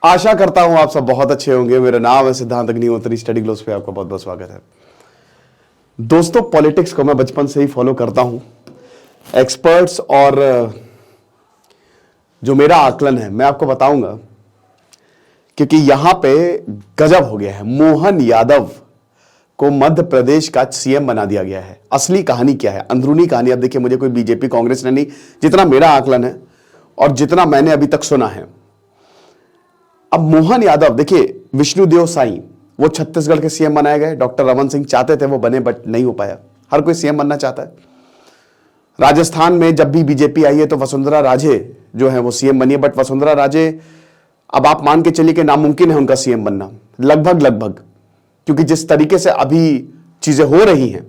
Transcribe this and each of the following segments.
आशा करता हूं आप सब बहुत अच्छे होंगे। मेरा नाम है सिद्धांत अग्निहोत्री। स्टडी ग्लोस पे आपका बहुत बहुत स्वागत है। दोस्तों, पॉलिटिक्स को मैं बचपन से ही फॉलो करता हूं। एक्सपर्ट्स और जो मेरा आकलन है मैं आपको बताऊंगा, क्योंकि यहां पे गजब हो गया है। मोहन यादव को मध्य प्रदेश का सीएम बना दिया गया है। असली कहानी क्या है, अंदरूनी कहानी अब देखिए। मुझे कोई बीजेपी कांग्रेस ने नहीं, जितना मेरा आकलन है और जितना मैंने अभी तक सुना है। अब मोहन यादव देखिए, विष्णुदेव साईं वो छत्तीसगढ़ के सीएम बनाए गए। डॉक्टर रमन सिंह चाहते थे वो बने, बट नहीं हो पाया। हर कोई सीएम बनना चाहता है। राजस्थान में जब भी बीजेपी आई है तो वसुंधरा राजे जो है वो सीएम बनी है, बट वसुंधरा राजे अब आप मान के चलिए कि नामुमकिन है उनका सीएम बनना, लगभग, क्योंकि जिस तरीके से अभी चीजें हो रही हैं,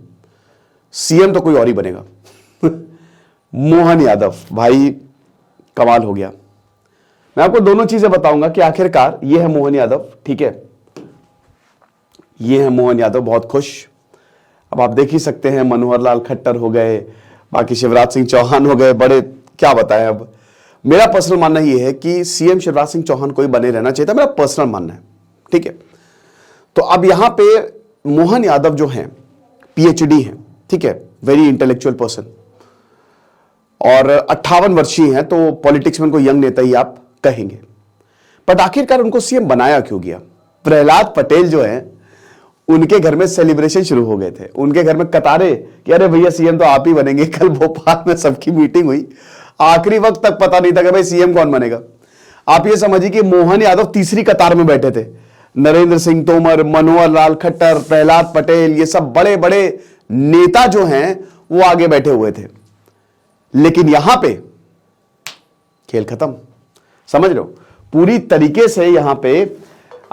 सीएम तो कोई और ही बनेगा। मोहन यादव भाई कमाल हो गया। मैं आपको दोनों चीजें बताऊंगा कि आखिरकार ये है मोहन यादव, ठीक है, ये है मोहन यादव बहुत खुश। अब आप देख ही सकते हैं, मनोहर लाल खट्टर हो गए, बाकी शिवराज सिंह चौहान हो गए, बड़े क्या बताएं। अब मेरा पर्सनल मानना यह है कि सीएम शिवराज सिंह चौहान को ही बने रहना चाहिए था, मेरा पर्सनल मानना है, ठीक है। तो अब यहां पे मोहन यादव जो हैं पीएचडी हैं, ठीक है, वेरी इंटेलेक्चुअल पर्सन, और 58 वर्षीय हैं, तो पॉलिटिक्स में उनको यंग नेता ही आप कहेंगे। बट आखिरकार उनको सीएम बनाया क्यों गया? प्रहलाद पटेल जो है उनके घर में सेलिब्रेशन शुरू हो गए थे, उनके घर में कतारे कि अरे भैया सीएम तो आप ही बनेंगे। कल भोपाल में सबकी मीटिंग हुई, आखिरी वक्त तक पता नहीं था कि भाई सीएम कौन बनेगा। आप ये समझिए कि मोहन यादव तीसरी कतार में बैठे थे। नरेंद्र सिंह तोमर, मनोहर लाल खट्टर, प्रहलाद पटेल, ये सब बड़े बड़े नेता जो हैं वो आगे बैठे हुए थे। लेकिन यहां पे खेल खत्म, समझ रहे हो? पूरी तरीके से यहां पे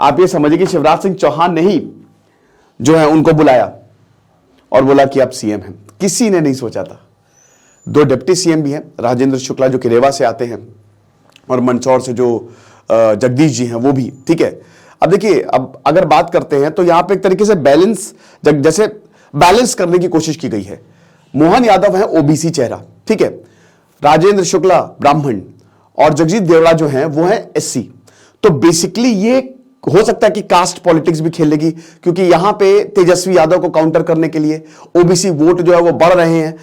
आप ये समझिए कि शिवराज सिंह चौहान ने ही जो है उनको बुलाया और बोला कि आप सीएम हैं। किसी ने नहीं सोचा था। 2 डिप्टी सीएम भी हैं, राजेंद्र शुक्ला जो कि रेवा से आते हैं, और मंदसौर से जो जगदीश जी हैं वो भी, ठीक है। अब देखिए, अब अगर बात करते हैं तो यहां पे एक तरीके से जैसे बैलेंस करने की कोशिश की गई है। मोहन यादव है ओबीसी चेहरा, ठीक है, राजेंद्र शुक्ला ब्राह्मण, और जगजीत देवड़ा जो है वो है एससी। तो बेसिकली ये हो सकता है कि कास्ट पॉलिटिक्स भी खेलेगी, क्योंकि यहां पे तेजस्वी यादव को काउंटर करने के लिए ओबीसी वोट जो है वो बढ़ रहे हैं।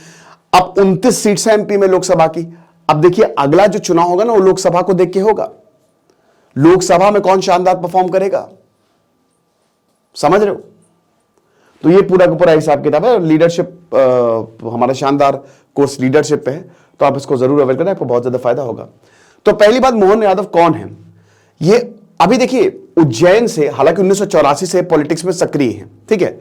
अब 29 सीट्स हैं एमपी में लोकसभा की। अब देखिए, अगला जो चुनाव होगा ना वो लोकसभा को देख के होगा। लोकसभा में कौन शानदार परफॉर्म करेगा, समझ रहे हो? तो ये पूरा का पूरा हिसाब किताब है। लीडरशिप हमारा शानदार कोर्स लीडरशिप पे है, तो आप इसको जरूर अवेल करें, आपको बहुत ज्यादा फायदा होगा। तो पहली बात, मोहन यादव कौन है? ये अभी देखिए उज्जैन से, हालांकि 1984 से पॉलिटिक्स में सक्रिय हैं, ठीक है।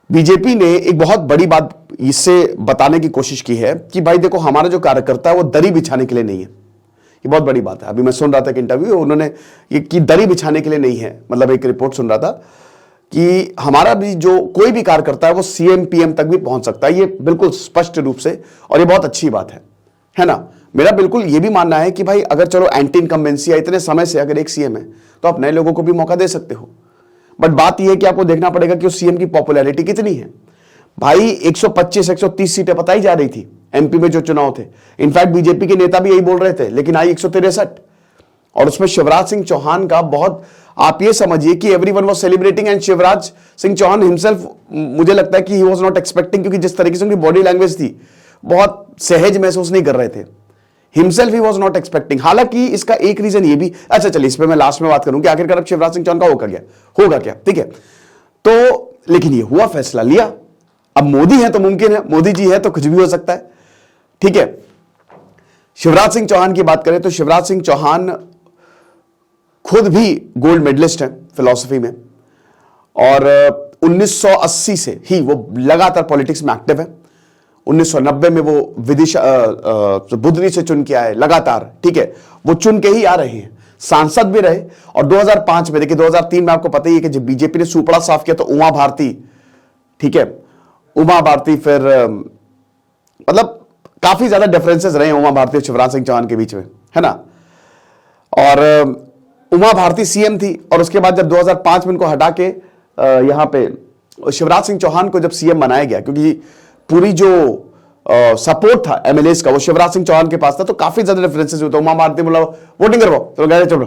बीजेपी ने एक बहुत बड़ी बात इससे बताने की कोशिश की है कि भाई देखो, हमारा जो कार्यकर्ता है वो दरी बिछाने के लिए नहीं है। ये बहुत बड़ी बात है। अभी मैं सुन रहा था एक इंटरव्यू, उन्होंने ये कि दरी बिछाने के लिए नहीं है, मतलब एक रिपोर्ट सुन रहा था कि हमारा भी जो कोई भी कार्यकर्ता है वो सीएम पीएम तक भी पहुंच सकता है। ये बिल्कुल स्पष्ट रूप से, और ये बहुत अच्छी बात है ना। मेरा बिल्कुल ये भी मानना है कि भाई अगर चलो एंटी इनकम्बेंसी है, इतने समय से अगर एक सीएम है तो आप नए लोगों को भी मौका दे सकते हो। बट बात यह है कि आपको देखना पड़ेगा कि उस सीएम की पॉपुलैरिटी कितनी है। भाई 125-130 सीटें बताई जा रही थी एमपी में जो चुनाव थे। इनफैक्ट बीजेपी के नेता भी यही बोल रहे थे, लेकिन आई 163, और उसमें शिवराज सिंह चौहान का बहुत, आप ये समझिए कि everyone was celebrating, and Shivraj Singh Chouhan himself, मुझे लगता है कि ही वाज नॉट एक्सपेक्टिंग, क्योंकि जिस तरीके से उनकी बॉडी लैंग्वेज थी, बहुत सहज महसूस नहीं कर रहे थे। Himself he was not expecting. हालांकि इसका एक रीजन ये भी, अच्छा चलिए इस पे मैं लास्ट में बात करूं कि आखिरकार अब शिवराज सिंह चौहान का होगा क्या, ठीक है। तो लेकिन ये हुआ, फैसला लिया। अब मोदी है तो मुमकिन है, मोदी जी है तो कुछ भी हो सकता है, ठीक है। शिवराज सिंह चौहान की बात करें तो शिवराज सिंह चौहान खुद भी गोल्ड मेडलिस्ट हैं फिलॉसफी में, और 1980 से ही वो लगातार पॉलिटिक्स में एक्टिव है। 1990 में वो विदिशा बुधनी से चुन के आए लगातार, ठीक है, वो चुन के ही आ रहे हैं, सांसद भी रहे। और 2005 में, देखिए 2003 में आपको पता ही है कि जब बीजेपी ने सुपड़ा साफ किया तो उमा भारती, ठीक है, उमा भारती, फिर मतलब काफी ज्यादा डिफरेंसेस रहे उमा भारती और शिवराज सिंह चौहान के बीच में, है ना। और उमा भारती सीएम थी, और उसके बाद जब 2005 में उनको हटा के यहां पे शिवराज सिंह चौहान को जब सीएम बनाया गया, क्योंकि पूरी जो सपोर्ट था एमएलएस का वो शिवराज सिंह चौहान के पास था, तो काफी ज्यादा डिफरेंसेस हुए थे। उमा भारती बोला वोटिंग करवाओ, तो कह रहे चलो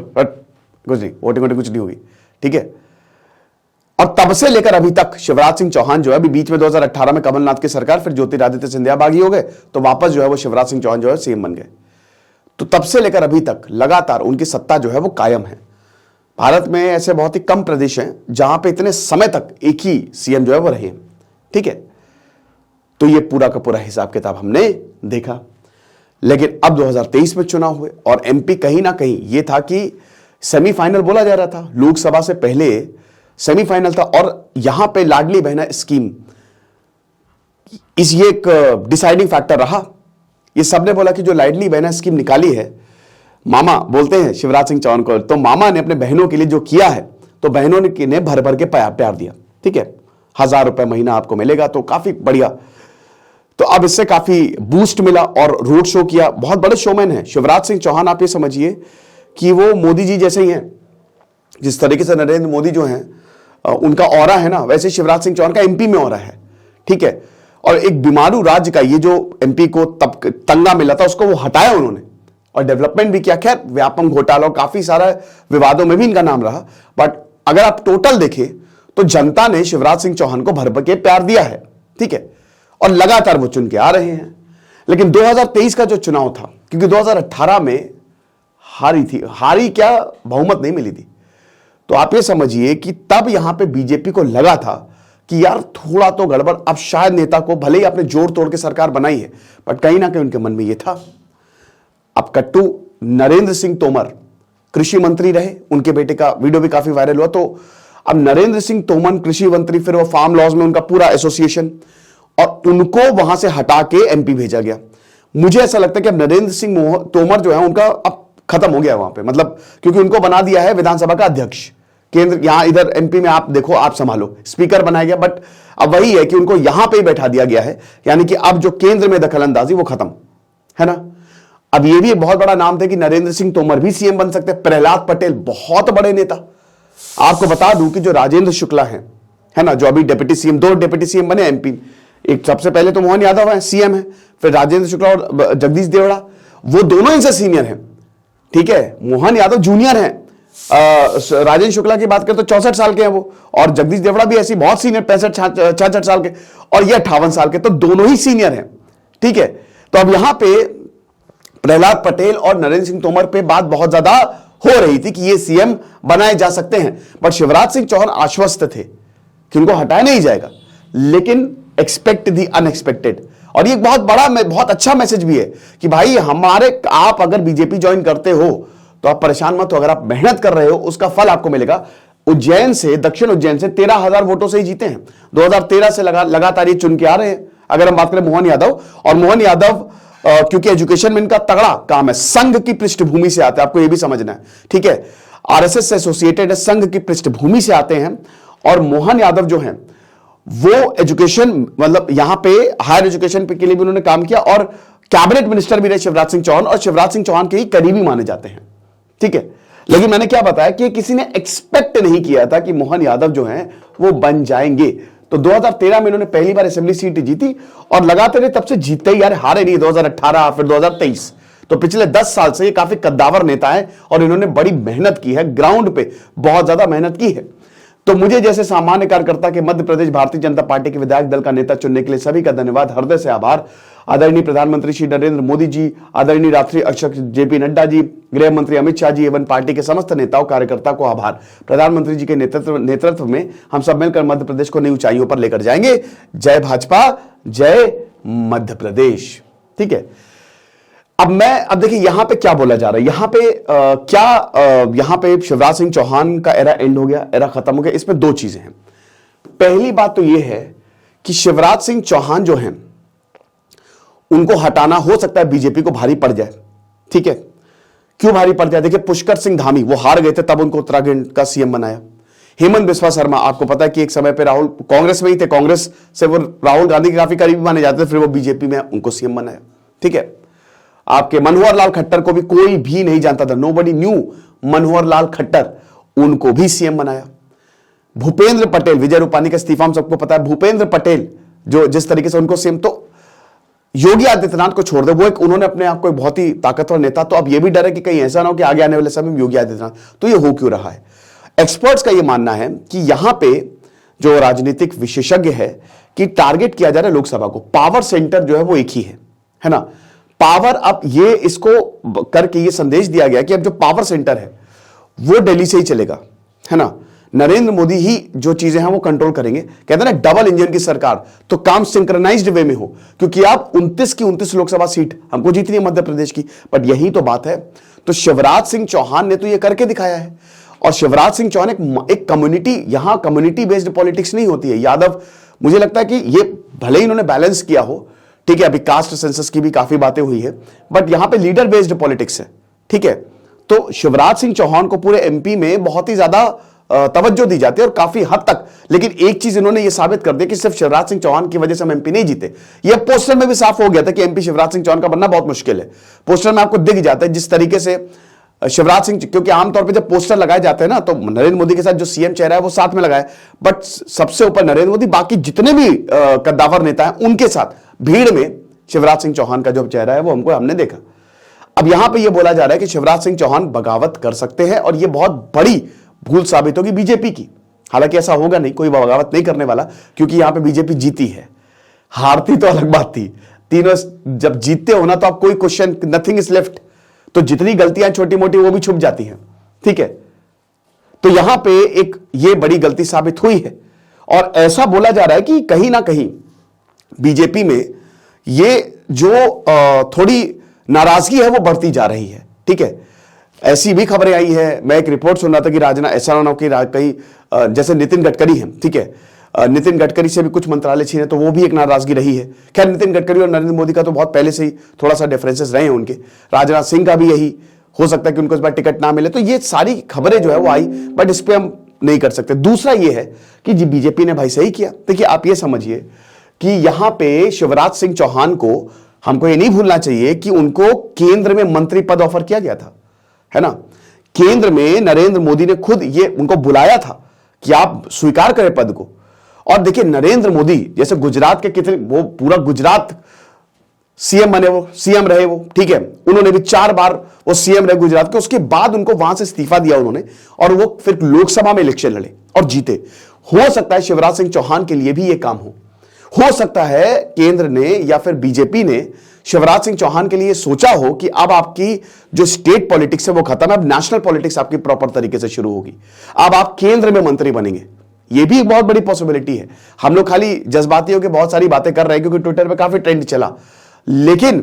कुछ नहीं, वोटिंग कुछ नहीं होगी, ठीक है। और तब से लेकर अभी तक शिवराज सिंह चौहान जो है, अभी बीच में 2018 में कमलनाथ की सरकार, फिर ज्योतिरादित्य सिंधिया बागी हो गए, तो वापस जो है वो शिवराज सिंह चौहान जो है सीएम बन गए। तो तब से लेकर अभी तक लगातार उनकी सत्ता जो है वो कायम है। भारत में ऐसे बहुत ही कम प्रदेश हैं जहां पे इतने समय तक एक ही सीएम जो है वो रहे, ठीक है। तो ये पूरा का पूरा हिसाब किताब हमने देखा। लेकिन अब 2023 में चुनाव हुए और एमपी कहीं ना कहीं ये था कि सेमीफाइनल बोला जा रहा था, लोकसभा से पहले सेमीफाइनल था। और यहां पे लाडली बहना स्कीम ये एक डिसाइडिंग फैक्टर रहा। ये सबने बोला कि जो लाडली बहना स्कीम निकाली है, मामा बोलते हैं शिवराज सिंह चौहान को, तो मामा ने अपने बहनों के लिए जो किया है, तो बहनों ने भर भर के प्यार दिया, ठीक है। 1000 रुपए महीना आपको मिलेगा, तो काफी बढ़िया। तो अब इससे काफी बूस्ट मिला और रोड शो किया। बहुत बड़े शोमैन है शिवराज सिंह चौहान। आप ये समझिए कि वो मोदी जी जैसे ही हैं। जिस तरीके से नरेंद्र मोदी जो हैं उनका ऑरा है ना, वैसे शिवराज सिंह चौहान का एमपी में ऑरा है, ठीक है। और एक बीमारू राज्य का ये जो एमपी को तब तंगा मिला था, उसको वो हटाया उन्होंने और डेवलपमेंट भी किया। खैर व्यापम घोटाला और काफी सारा विवादों में भी इनका नाम रहा, बट अगर आप टोटल देखें तो जनता ने शिवराज सिंह चौहान को भर भर के प्यार दिया है, ठीक है। और लगातार वो चुन के आ रहे हैं। लेकिन 2023 का जो चुनाव था, क्योंकि 2018 में हारी क्या, बहुमत नहीं मिली थी, तो आप ये समझिए कि तब यहां पे बीजेपी को लगा था कि यार थोड़ा तो गड़बड़। अब शायद नेता को भले ही आपने जोड़ तोड़ के सरकार बनाई है, बट कहीं ना कहीं उनके मन में ये था। अब कट्टू नरेंद्र सिंह तोमर कृषि मंत्री रहे, उनके बेटे का वीडियो भी काफी वायरल हुआ। तो अब नरेंद्र सिंह तोमर कृषि मंत्री, फिर वो फार्म लॉज में उनका पूरा एसोसिएशन, और उनको वहां से हटा के एमपी भेजा गया। मुझे ऐसा लगता है कि अब नरेंद्र सिंह तोमर जो है उनका अब खत्म हो गया वहां पे, मतलब क्योंकि उनको बना दिया है विधानसभा का अध्यक्ष। केंद्र यहां इधर एमपी में आप देखो, आप संभालो, स्पीकर बनाया गया। बट अब वही है कि उनको यहां पे ही बैठा दिया गया है, यानी कि अब जो केंद्र में दखल अंदाजी वो खत्म है ना। अब ये भी एक बहुत बड़ा नाम था कि नरेंद्र सिंह तोमर भी सीएम बन सकते हैं। प्रहलाद पटेल बहुत बड़े नेता। आपको बता दूं कि जो राजेंद्र शुक्ला है ना, जो अभी डिप्टी सीएम, 2 डिप्टी सीएम बने एमपी। एक सबसे पहले तो मोहन यादव है सीएम है, फिर राजेंद्र शुक्ला और जगदीश देवड़ा, वो दोनों इनसे सीनियर हैं, ठीक है। मोहन यादव जूनियर हैं, राजेंद्र शुक्ला की बात करें तो 64 साल के हैं वो, और जगदीश देवड़ा भी ऐसी बहुत सीनियर, 65-66 साल के, और ये 58 साल के, तो दोनों ही सीनियर हैं, ठीक है। तो अब यहां पे प्रहलाद पटेल और नरेंद्र सिंह तोमर पे बात बहुत ज्यादा हो रही थी कि ये सीएम बनाए जा सकते हैं, बट शिवराज सिंह चौहान आश्वस्त थे कि उनको हटाया नहीं जाएगा। लेकिन एक्सपेक्ट दी अनएक्सपेक्टेड, और ये बहुत बड़ा, बहुत अच्छा मैसेज भी है कि भाई आप अगर बीजेपी ज्वाइन करते हो तो आप परेशान मत हो, अगर आप मेहनत कर रहे हो उसका फल आपको मिलेगा। उज्जैन से, दक्षिण उज्जैन से 13,000 वोटों से ही जीते हैं। 2013 से लगातार ये चुन के आ रहे हैं। अगर हम बात करें मोहन यादव, और मोहन यादव क्योंकि एजुकेशन में इनका तगड़ा काम है, संघ की पृष्ठभूमि से आते हैं, आपको ये भी समझना है, ठीक है। आरएसएस से एसोसिएटेड है, संघ की पृष्ठभूमि से आते हैं। और मोहन यादव जो हैं वो एजुकेशन, मतलब यहां पे हायर एजुकेशन के लिए भी उन्होंने काम किया, और कैबिनेट मिनिस्टर भी रहे शिवराज सिंह चौहान, और शिवराज सिंह चौहान के ही करीबी माने जाते हैं, ठीक है। लेकिन मैंने क्या बताया कि किसी ने एक्सपेक्ट नहीं किया था कि मोहन यादव जो हैं वो बन जाएंगे। तो 2013 में इन्होंने पहली बार असेंबली सीट जीती, और लगातार तब से जीतते ही यार, हारे नहीं। 2018 फिर 2023, तो पिछले 10 साल से ये काफी कद्दावर नेता है, और इन्होंने बड़ी मेहनत की है, ग्राउंड पे बहुत ज्यादा मेहनत की है। तो मुझे जैसे सामान्य कार्यकर्ता के मध्य प्रदेश भारतीय जनता पार्टी के विधायक दल का नेता चुनने के लिए सभी का धन्यवाद, हृदय से आभार। आदरणीय प्रधानमंत्री श्री नरेंद्र मोदी जी, आदरणीय राष्ट्रीय अध्यक्ष जेपी नड्डा जी, गृह मंत्री अमित शाह जी एवं पार्टी के समस्त नेताओं कार्यकर्ता को आभार। प्रधानमंत्री जी के नेतृत्व में हम सब मिलकर मध्य प्रदेश को नई ऊंचाइयों पर लेकर जाएंगे। जय भाजपा, जय मध्य प्रदेश, ठीक है। अब देखिए यहां पे क्या बोला जा रहा है, यहां पे शिवराज सिंह चौहान का एरा एंड हो गया, एरा खत्म हो गया। इसमें 2 चीजें हैं। पहली बात तो यह है कि शिवराज सिंह चौहान जो हैं उनको हटाना हो सकता है बीजेपी को भारी पड़ जाए, ठीक है। क्यों भारी पड़ जाए? देखिए पुष्कर सिंह धामी वो हार गए थे, तब उनको उत्तराखंड का सीएम बनाया। हेमंत बिस्वा शर्मा, आपको पता है कि एक समय पे राहुल कांग्रेस में ही थे, कांग्रेस से वो राहुल गांधी के काफी करीबी माने जाते थे, फिर वो बीजेपी में उनको सीएम बनाया, ठीक है। आपके मनोहर लाल खट्टर को भी कोई भी नहीं जानता था, नोबडी न्यू मनोहर लाल खट्टर, उनको भी सीएम बनाया। भूपेंद्र पटेल, विजय रूपानी का इस्तीफा हम सबको पता है, भूपेंद्र पटेल जो जिस तरीके से उनको सीएम, तो योगी आदित्यनाथ को छोड़ दे, वो एक उन्होंने अपने आप को एक बहुत ही ताकतवर नेता, तो अब ये भी डर है कि कहीं ऐसा ना हो कि आगे आने वाले समय में योगी आदित्यनाथ, तो ये हो क्यों रहा है। एक्सपर्ट्स का ये मानना है कि यहां पे जो राजनीतिक विशेषज्ञ है कि टारगेट किया जा रहा है लोकसभा को, पावर सेंटर जो है वो एक ही है ना, पावर, अब ये इसको करके ये संदेश दिया गया कि अब जो पावर सेंटर है वो दिल्ली से ही चलेगा, है ना, नरेंद्र मोदी ही जो चीजें हैं वो कंट्रोल करेंगे। कहते हैं ना डबल इंजन की सरकार, तो काम सिंक्रोनाइज्ड वे में हो, क्योंकि आप 29 की 29 लोकसभा सीट हमको जीतनी है मध्य प्रदेश की, बट यही तो बात है। तो शिवराज सिंह चौहान ने तो ये करके दिखाया है, और शिवराज सिंह चौहान एक कम्युनिटी, यहां कम्युनिटी बेस्ड पॉलिटिक्स नहीं होती है। यादव, मुझे लगता है कि ये भले ही इन्होंने बैलेंस किया हो, ठीक है, अभी कास्ट सेंसस की भी काफी बातें हुई है, बट यहां पे लीडर बेस्ड पॉलिटिक्स है, ठीक है। तो शिवराज सिंह चौहान को पूरे एमपी में बहुत ही ज्यादा तवज्जो दी जाती है और काफी हद तक, लेकिन एक चीज इन्होंने ये साबित कर दिया कि सिर्फ शिवराज सिंह चौहान की वजह से हम एमपी नहीं जीते। ये पोस्टर में भी साफ हो गया था कि एमपी शिवराज सिंह चौहान का बनना बहुत मुश्किल है। पोस्टर में आपको दिख जाता है जिस तरीके से शिवराज सिंह, क्योंकि आमतौर पे जब पोस्टर लगाए जाते हैं ना तो नरेंद्र मोदी के साथ जो सीएम चेहरा है वो साथ में लगाए, बट सबसे ऊपर नरेंद्र मोदी, बाकी जितने भी कद्दावर नेता हैं उनके साथ भीड़ में शिवराज सिंह चौहान का जो चेहरा है वो हमने देखा। अब यहां पे ये बोला जा रहा है कि शिवराज सिंह चौहान बगावत कर सकते हैं और ये बहुत बड़ी भूल साबित होगी बीजेपी की। हालांकि ऐसा होगा नहीं, कोई बगावत नहीं करने वाला, क्योंकि यहां पे बीजेपी जीती है, हारती तो अलग बात थी। तीनों जब जीतते हो ना तो आप कोई क्वेश्चन, नथिंग इज लेफ्ट, तो जितनी गलतियां छोटी मोटी वो भी छुप जाती हैं, ठीक है। तो यहां पे एक ये बड़ी गलती साबित हुई है, और ऐसा बोला जा रहा है कि कहीं ना कहीं बीजेपी में ये जो थोड़ी नाराजगी है वो बढ़ती जा रही है, ठीक है। ऐसी भी खबरें आई है, मैं एक रिपोर्ट सुन रहा था कि राजना, ऐसा ना हो कि कहीं जैसे नितिन गडकरी हैं, ठीक है, नितिन गडकरी से भी कुछ मंत्रालय छीने, तो वो भी एक नाराजगी रही है। खैर नितिन गडकरी और नरेंद्र मोदी का तो बहुत पहले से ही थोड़ा सा डिफरेंसेस रहे हैं उनके, राजनाथ सिंह का भी यही हो सकता है कि उनको इस बार टिकट ना मिले। तो ये सारी खबरें जो है वो आई, बट इस पर हम नहीं कर सकते। दूसरा ये है कि जी बीजेपी ने भाई सही किया। देखिए आप ये समझिए कि यहां पे शिवराज सिंह चौहान को, हमको ये नहीं भूलना चाहिए कि उनको केंद्र में मंत्री पद ऑफर किया गया था, है ना। केंद्र में नरेंद्र मोदी ने खुद ये उनको बुलाया था कि आप स्वीकार करें पद को। और देखिए नरेंद्र मोदी जैसे गुजरात के कितने, वो पूरा गुजरात सीएम बने, वो सीएम रहे वो, ठीक है, उन्होंने भी 4 बार वो सीएम रहे गुजरात के। उसके बाद उनको वहां से इस्तीफा दिया उन्होंने, और वो फिर लोकसभा में इलेक्शन लड़े और जीते। हो सकता है शिवराज सिंह चौहान के लिए भी ये काम हो सकता है केंद्र ने या फिर बीजेपी ने शिवराज सिंह चौहान के लिए सोचा हो कि अब आपकी जो स्टेट पॉलिटिक्स है वो खत्म है, अब नेशनल पॉलिटिक्स आपकी प्रॉपर तरीके से शुरू होगी, अब आप केंद्र में मंत्री बनेंगे। ये भी एक बहुत बड़ी पॉसिबिलिटी है। हम लोग खाली जज्बाती होकर बहुत सारी बातें कर रहे हैं क्योंकि ट्विटर पे काफी ट्रेंड चला, लेकिन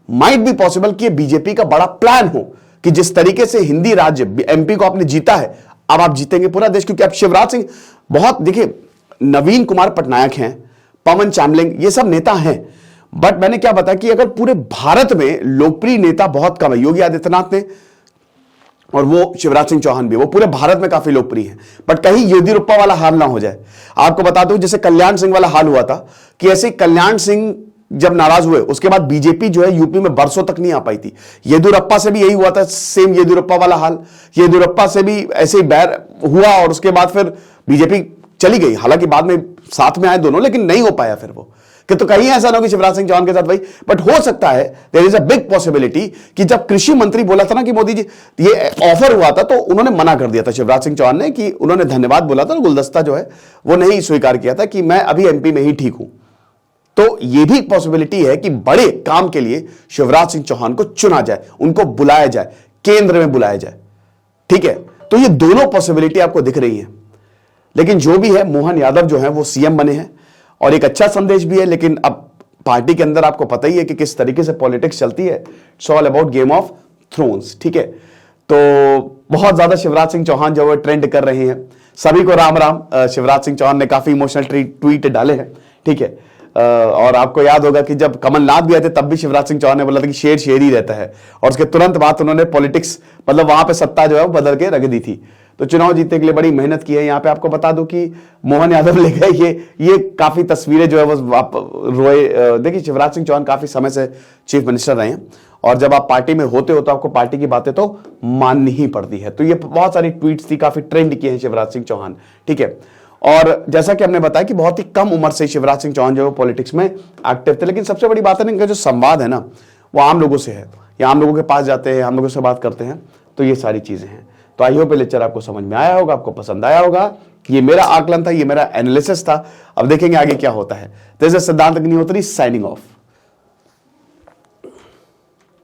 माइट बी पॉसिबल कि बीजेपी का बड़ा प्लान हो कि जिस तरीके से हिंदी राज्य एमपी को आपने जीता है, अब आप जीतेंगे पूरा देश। क्योंकि अब शिवराज सिंह बहुत, देखिए नवीन कुमार पटनायक हैं, पवन चामलिंग, ये सब नेता हैं, बट मैंने क्या बताया कि अगर पूरे भारत में लोकप्रिय नेता बहुत कम है। योगी आदित्यनाथ ने और वो शिवराज सिंह चौहान भी, वो पूरे भारत में काफी लोकप्रिय हैं, बट कहीं येदियुरप्पा वाला हाल ना हो जाए। आपको बता दूं जैसे कल्याण सिंह वाला हाल हुआ था, कि ऐसे कल्याण सिंह जब नाराज हुए उसके बाद बीजेपी जो है यूपी में बरसों तक नहीं आ पाई थी। येदियुरप्पा से भी यही हुआ था, सेम येदियुरप्पा वाला हाल, येदियुरप्पा से भी ऐसे ही बैर हुआ और उसके बाद फिर बीजेपी चली गई। हालांकि बाद में साथ में आए दोनों, लेकिन नहीं हो पाया फिर वो, कि तो कहीं ऐसा ना हो कि शिवराज सिंह चौहान के साथ भाई, बट हो सकता है there is a big possibility कि जब कृषि मंत्री बोला था ना कि मोदी जी ये ऑफर हुआ था, तो उन्होंने मना कर दिया था शिवराज सिंह चौहान ने, कि उन्होंने धन्यवाद बोला था, गुलदस्ता जो है वो नहीं स्वीकार किया था कि मैं अभी एमपी में ही ठीक हूं। तो यह भी पॉसिबिलिटी है कि बड़े काम के लिए शिवराज सिंह चौहान को चुना जाए, उनको बुलाया जाए, केंद्र में बुलाया जाए, ठीक है। तो ये दोनों पॉसिबिलिटी आपको दिख रही है, लेकिन जो भी है मोहन यादव जो है वो सीएम बने हैं और एक अच्छा संदेश भी है। लेकिन अब पार्टी के अंदर आपको पता ही है कि किस तरीके से पॉलिटिक्स चलती है, it's all about game of thrones, ठीक है। तो बहुत ज्यादा शिवराज सिंह चौहान जो है ट्रेंड कर रहे हैं, सभी को राम राम। शिवराज सिंह चौहान ने काफी इमोशनल ट्वीट डाले हैं, ठीक है। और आपको याद होगा कि जब कमलनाथ भी आए थे तब भी शिवराज सिंह चौहान ने बोला था कि शेर शेर ही रहता है, और उसके तुरंत बाद उन्होंने पॉलिटिक्स, मतलब वहां पे सत्ता जो है वो बदल के रख दी थी। तो चुनाव जीतने के लिए बड़ी मेहनत की है। यहाँ पे आपको बता दूं कि मोहन यादव ले गए, ये काफी तस्वीरें जो है वो रोए। देखिए शिवराज सिंह चौहान काफी समय से चीफ मिनिस्टर रहे हैं, और जब आप पार्टी में होते हो तो आपको पार्टी की बातें तो माननी ही पड़ती है। तो ये बहुत सारी ट्वीट्स थी, काफी ट्रेंड किए हैं शिवराज सिंह चौहान, ठीक है। और जैसा कि हमने बताया कि बहुत ही कम उम्र से शिवराज सिंह चौहान जो पॉलिटिक्स में एक्टिव थे, लेकिन सबसे बड़ी बात है ना, इनका जो संवाद है ना वो आम लोगों से है, या आम लोगों के पास जाते हैं, आम लोगों से बात करते हैं, तो ये सारी चीजें हैं। तो आई होप ये लेक्चर आपको समझ में आया होगा, आपको पसंद आया होगा। ये मेरा आकलन था, ये मेरा एनालिसिस था। अब देखेंगे आगे क्या होता है। दिस इज सिद्धांत अग्निहोत्री साइनिंग ऑफ।